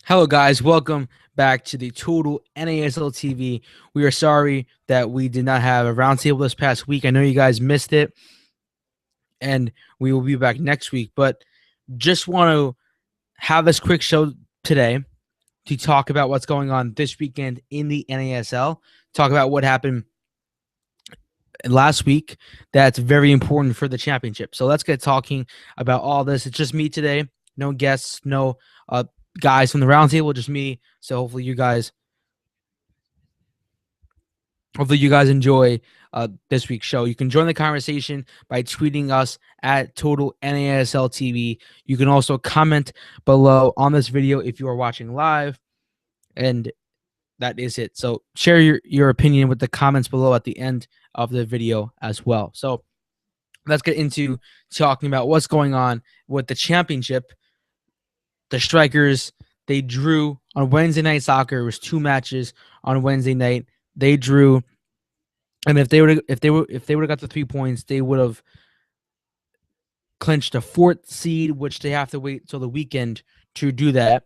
Hello, guys. Welcome back to the Total NASL TV. We are sorry that we did not have a roundtable this past week. I know you guys missed it, and we will be back next week. But just want to have this quick show today to talk about what's going on this weekend in the NASL, talk about what happened last week that's very important for the championship. So let's get talking about all this. It's just me today. No guests, no guys from the roundtable, just me. So hopefully you guys enjoy this week's show. You can join the conversation by tweeting us at Total NASL TV. You can also comment below on this video if you are watching live. And that is it. So share your opinion with the comments below at the end of the video as well. So let's get into talking about what's going on with the championship. The Strikers, they drew on Wednesday Night Soccer. It was 2 matches on Wednesday night. They drew, and if they would have got the 3 points, they would have clinched a 4th seed, which they have to wait till the weekend to do that.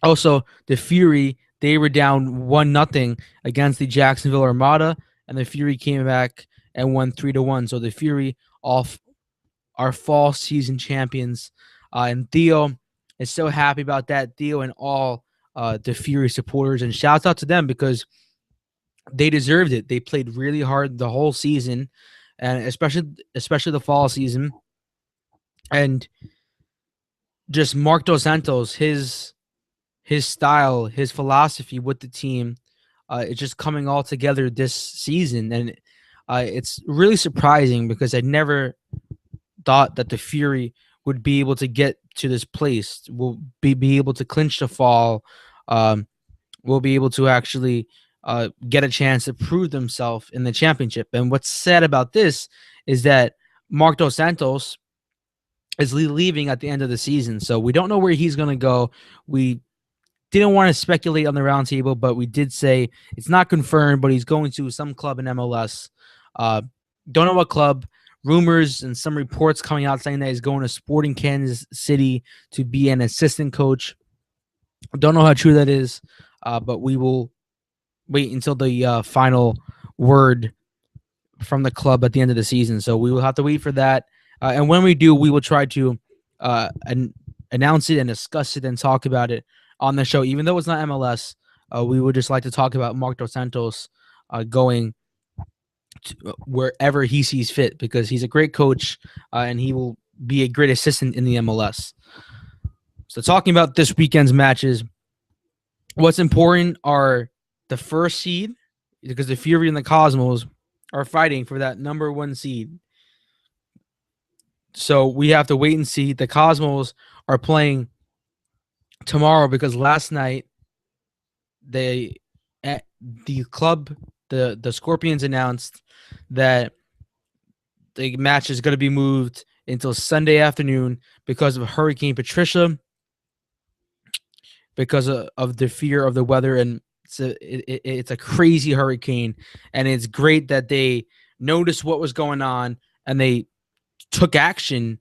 Also, the Fury, they were down 1-0 against the Jacksonville Armada, and the Fury came back and won 3-1. So the Fury are fall season champions, and Theo is so happy about that. Theo and all the Fury supporters, and shouts out to them because they deserved it. They played really hard the whole season, and especially the fall season. And just Mark Dos Santos, his style, his philosophy with the team, it's just coming all together this season, and it's really surprising because I never thought that the Fury would be able to get to this place. Will be able to clinch the fall. Will be able to actually get a chance to prove themselves in the championship. And what's sad about this is that Mark Dos Santos is leaving at the end of the season, so we don't know where he's going to go. We didn't want to speculate on the roundtable, but we did say it's not confirmed, but he's going to some club in MLS. Don't know what club. Rumors and some reports coming out saying that he's going to Sporting Kansas City to be an assistant coach. Don't know how true that is, but we will wait until the final word from the club at the end of the season. So we will have to wait for that. And when we do, we will try to announce it and discuss it and talk about it on the show. Even though it's not MLS, we would just like to talk about Mark Dos Santos going wherever he sees fit, because he's a great coach and he will be a great assistant in the MLS. So talking about this weekend's matches, what's important are the 1st seed, because the Fury and the Cosmos are fighting for that number 1 seed. So we have to wait and see. The Cosmos are playing tomorrow because last night the club, the Scorpions, announced that the match is going to be moved until Sunday afternoon because of Hurricane Patricia, because of the fear of the weather. And it's a crazy hurricane, and it's great that they noticed what was going on and they took action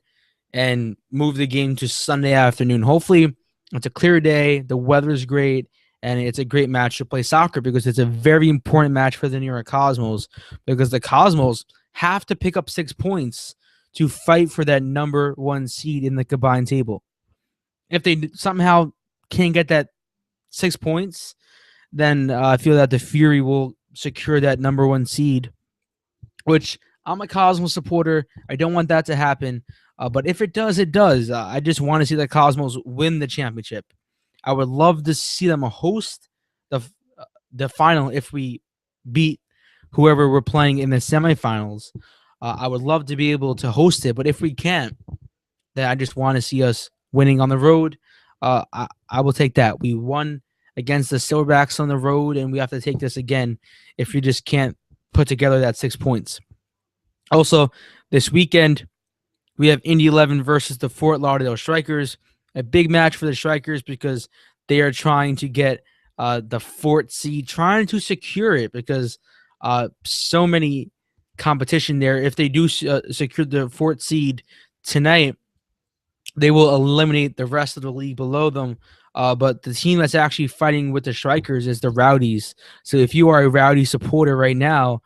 and moved the game to Sunday afternoon. Hopefully it's a clear day, the weather is great, and it's a great match to play soccer, because it's a very important match for the New York Cosmos, because the Cosmos have to pick up 6 points to fight for that number 1 seed in the combined table. If they somehow can't get that 6 points, then I feel that the Fury will secure that number 1 seed, which I'm a Cosmos supporter. I don't want that to happen. But if it does, it does. I just want to see the Cosmos win the championship. I would love to see them host the final if we beat whoever we're playing in the semifinals. I would love to be able to host it, but if we can't, then I just want to see us winning on the road. I will take that. We won against the Silverbacks on the road, and we have to take this again if we just can't put together that 6 points. Also, this weekend, we have Indy 11 versus the Fort Lauderdale Strikers. A big match for the Strikers because they are trying to get the 4th seed, trying to secure it, because so many competition there. If they do secure the 4th seed tonight, they will eliminate the rest of the league below them. But the team that's actually fighting with the Strikers is the Rowdies. So if you are a Rowdy supporter right now,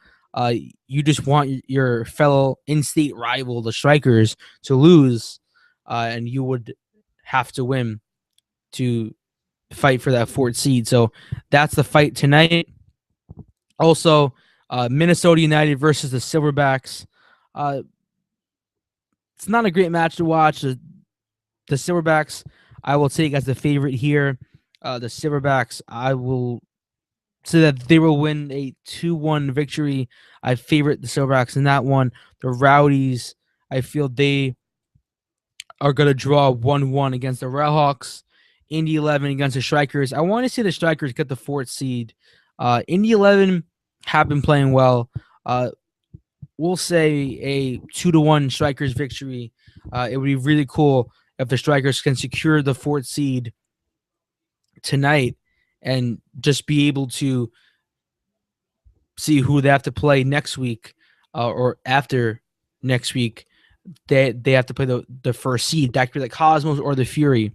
you just want your fellow in-state rival, the Strikers, to lose, and you would have to win to fight for that fourth seed. So that's the fight tonight. Also, Minnesota United versus the Silverbacks. Uh, it's not a great match to watch. The Silverbacks, I will take as the favorite here. The Silverbacks, I will say that they will win a 2-1 victory. I favorite the Silverbacks in that one. The Rowdies, I feel they are going to draw 1-1 against the Railhawks. Indy 11 against the Strikers. I want to see the Strikers get the fourth seed. Indy 11 have been playing well. We'll say a 2-1 Strikers victory. It would be really cool if the Strikers can secure the fourth seed tonight and just be able to see who they have to play next week or after next week. They have to play the first seed. That could be the Cosmos or the Fury.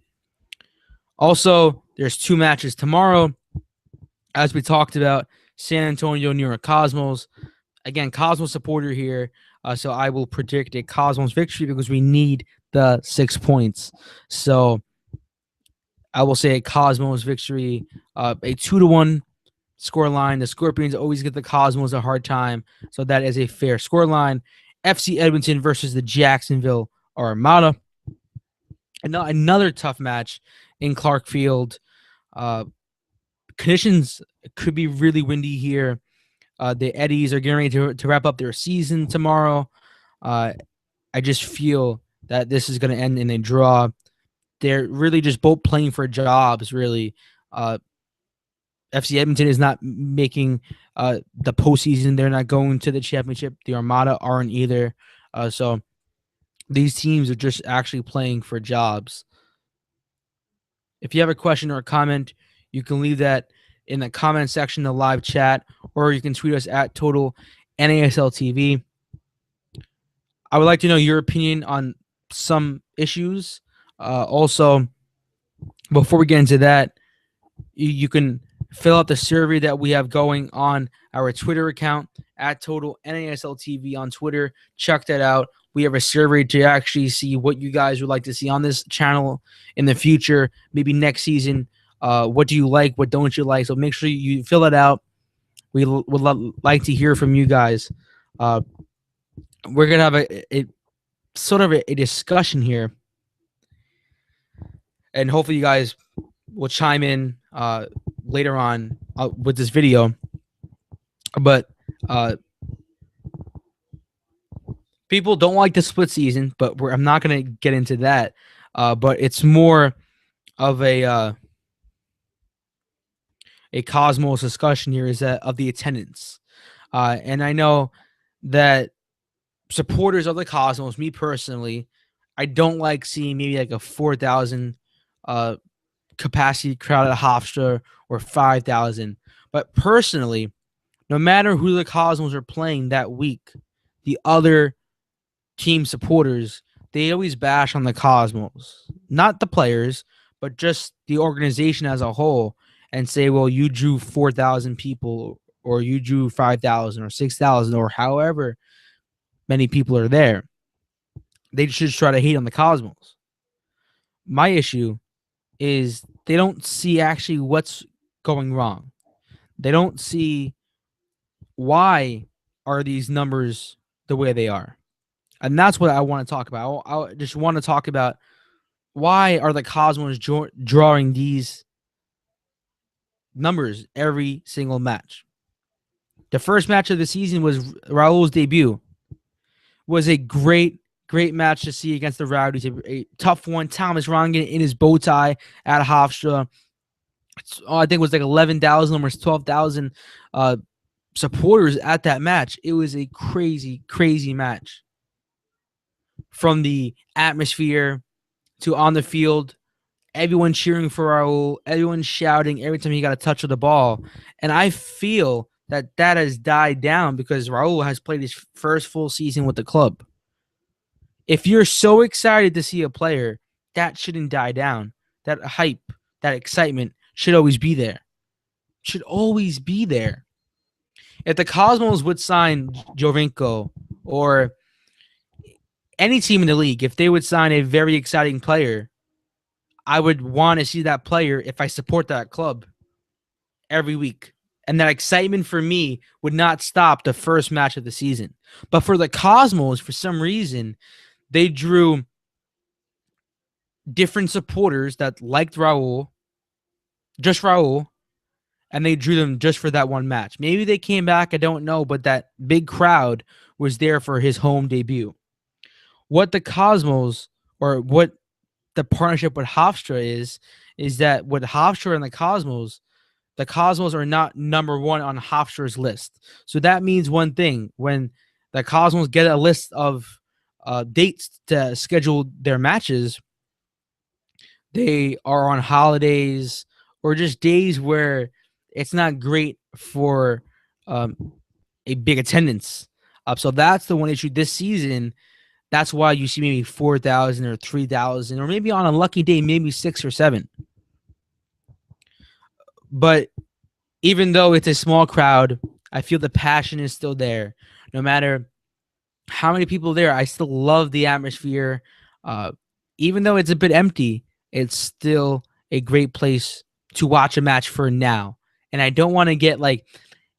Also, there's two matches tomorrow. As we talked about, San Antonio, New York Cosmos. Again, Cosmos supporter here. So I will predict a Cosmos victory because we need the 6 points. So I will say a Cosmos victory, a 2-1 scoreline. The Scorpions always get the Cosmos a hard time. So that is a fair scoreline. FC Edmonton versus the Jacksonville Armada. Another tough match in Clark Field. Conditions could be really windy here. The Eddies are getting ready to wrap up their season tomorrow. I just feel that this is going to end in a draw. They're really just both playing for jobs, really. FC Edmonton is not making the postseason. They're not going to the championship. The Armada aren't either. So these teams are just actually playing for jobs. If you have a question or a comment, you can leave that in the comment section, the live chat, or you can tweet us at Total NASL TV. I would like to know your opinion on some issues. Also, before we get into that, you can fill out the survey that we have going on our Twitter account at Total NASL TV on Twitter. Check that out. We have a survey to actually see what you guys would like to see on this channel in the future, maybe next season. What do you like? What don't you like? So make sure you fill it out. We would like to hear from you guys. We're going to have a sort of a discussion here. And hopefully you guys will chime in later on with this video. But people don't like the split season, but I'm not going to get into that. But it's more of a Cosmos discussion here is that of the attendance. And I know that supporters of the Cosmos, me personally, I don't like seeing maybe like a 4,000 capacity crowd at Hofstra or 5,000. But personally, no matter who the Cosmos are playing that week, the other team supporters, they always bash on the Cosmos. Not the players, but just the organization as a whole, and say, well, you drew 4,000 people, or you drew 5,000 or 6,000, or however many people are there. They should try to hate on the Cosmos. My issue is they don't see actually what's going wrong. They don't see why are these numbers the way they are. And that's what I want to talk about. I just want to talk about why are the Cosmos drawing these numbers every single match. The first match of the season was Raul's debut. Was a great match to see against the Rowdies. A tough one. Thomas Rongen in his bow tie at Hofstra. I think it was like 11,000, almost 12,000 supporters at that match. It was a crazy match. From the atmosphere to on the field, everyone cheering for Raul, everyone shouting every time he got a touch of the ball. And I feel that has died down because Raul has played his first full season with the club. If you're so excited to see a player that shouldn't die down. That hype, that excitement should always be there. Should always be there. If the Cosmos would sign Jovinko or any team in the league, if they would sign a very exciting player, I would want to see that player if I support that club every week. And that excitement for me would not stop the first match of the season. But for the Cosmos, for some reason, they drew different supporters that liked Raul, just Raul, and they drew them just for that one match. Maybe they came back, I don't know, but that big crowd was there for his home debut. What the Cosmos, or what the partnership with Hofstra is that with Hofstra and the Cosmos are not number one on Hofstra's list. So that means one thing. When the Cosmos get a list of dates to schedule their matches, they are on holidays or just days where it's not great for a big attendance. So that's the one issue this season. That's why you see maybe 4,000 or 3,000, or maybe on a lucky day, maybe 6 or 7. But even though it's a small crowd, I feel the passion is still there. No matter how many people there, I still love the atmosphere. Even though it's a bit empty, it's still a great place to watch a match for now. And I don't want to get like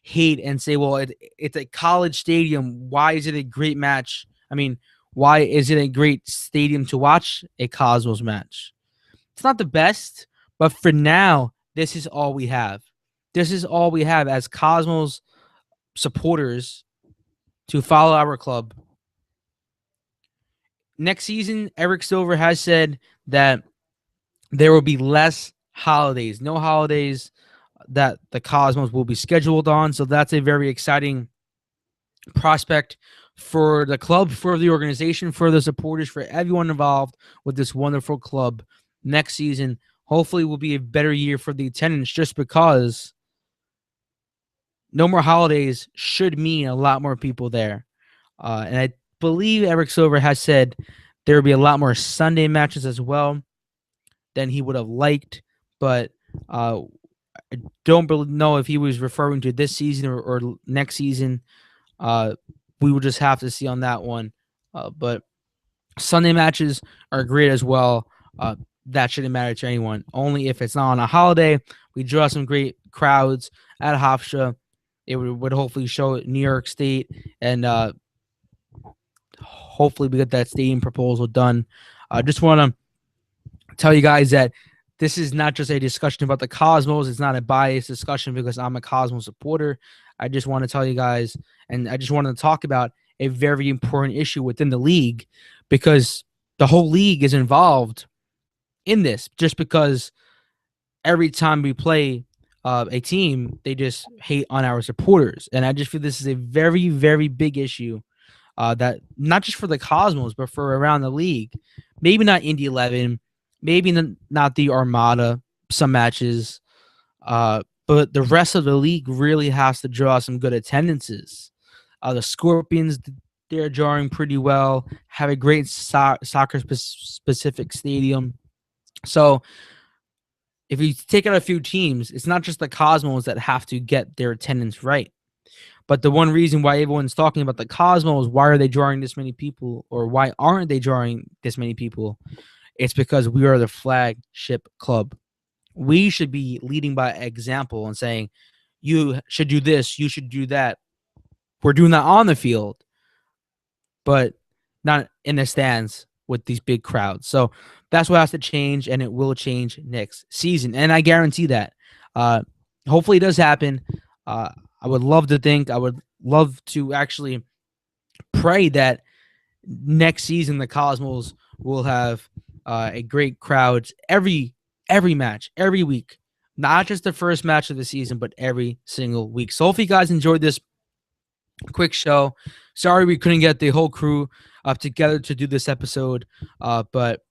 hate and say, well, it's a college stadium. Why is it a great match? I mean, why is it a great stadium to watch a Cosmos match? It's not the best, but for now, this is all we have. This is all we have as Cosmos supporters to follow our club. Next season, Eric Silver has said that there will be less holidays, no holidays that the Cosmos will be scheduled on. So that's a very exciting prospect for the club, for the organization, for the supporters, for everyone involved with this wonderful club. Next season, hopefully, will be a better year for the attendance, just because no more holidays should mean a lot more people there. And I believe Eric Silver has said there will be a lot more Sunday matches as well than he would have liked. But I don't know if he was referring to this season or next season. We will just have to see on that one. But Sunday matches are great as well. That shouldn't matter to anyone. Only if it's not on a holiday. We draw some great crowds at Hofstra. It would hopefully show New York State, and hopefully we get that stadium proposal done. I just want to tell you guys that this is not just a discussion about the Cosmos. It's not a biased discussion because I'm a Cosmos supporter. I just want to tell you guys, and I just wanted to talk about a very important issue within the league, because the whole league is involved in this. Just because every time we play a team, they just hate on our supporters. And I just feel this is a very, very big issue that not just for the Cosmos, but for around the league. Maybe not Indy 11, maybe not the Armada, some matches, but the rest of the league really has to draw some good attendances. The Scorpions, they're drawing pretty well, have a great soccer-specific stadium. So if you take out a few teams, it's not just the Cosmos that have to get their attendance right. But the one reason why everyone's talking about the Cosmos, why are they drawing this many people, or why aren't they drawing this many people? It's because we are the flagship club. We should be leading by example and saying, you should do this, you should do that. We're doing that on the field, but not in the stands with these big crowds. So that's what has to change, and it will change next season. And I guarantee that. Hopefully it does happen. I would love to actually pray that next season the Cosmos will have a great crowd every match, every week. Not just the first match of the season, but every single week. So hopefully you guys enjoyed this quick show. Sorry we couldn't get the whole crew up together to do this episode. But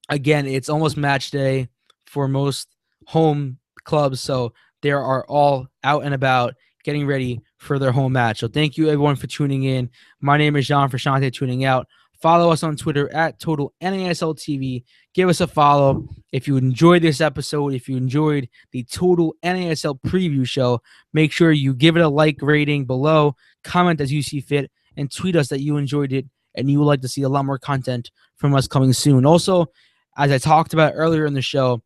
again, it's almost match day for most home clubs. So they are all out and about getting ready for their home match. So thank you everyone for tuning in. My name is Jean for Shante tuning out. Follow us on Twitter at Total NASL TV. Give us a follow. If you enjoyed this episode, if you enjoyed the Total NASL preview show, make sure you give it a like rating below, comment as you see fit, and tweet us that you enjoyed it and you would like to see a lot more content from us coming soon. Also, as I talked about earlier in the show,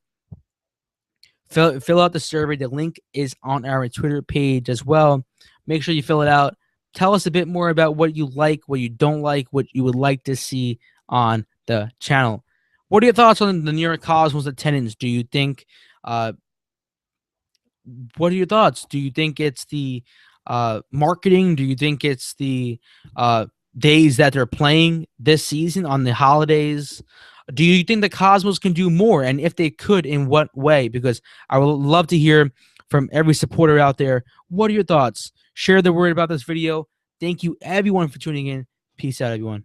fill out the survey. The link is on our Twitter page as well. Make sure you fill it out. Tell us a bit more about what you like, what you don't like, what you would like to see on the channel. What are your thoughts on the New York Cosmos attendance? Do you think what are your thoughts? Do you think it's the marketing? Do you think it's the days that they're playing this season on the holidays? Do you think the Cosmos can do more? And if they could, in what way? Because I would love to hear from every supporter out there. What are your thoughts? Share the word about this video. Thank you, everyone, for tuning in. Peace out, everyone.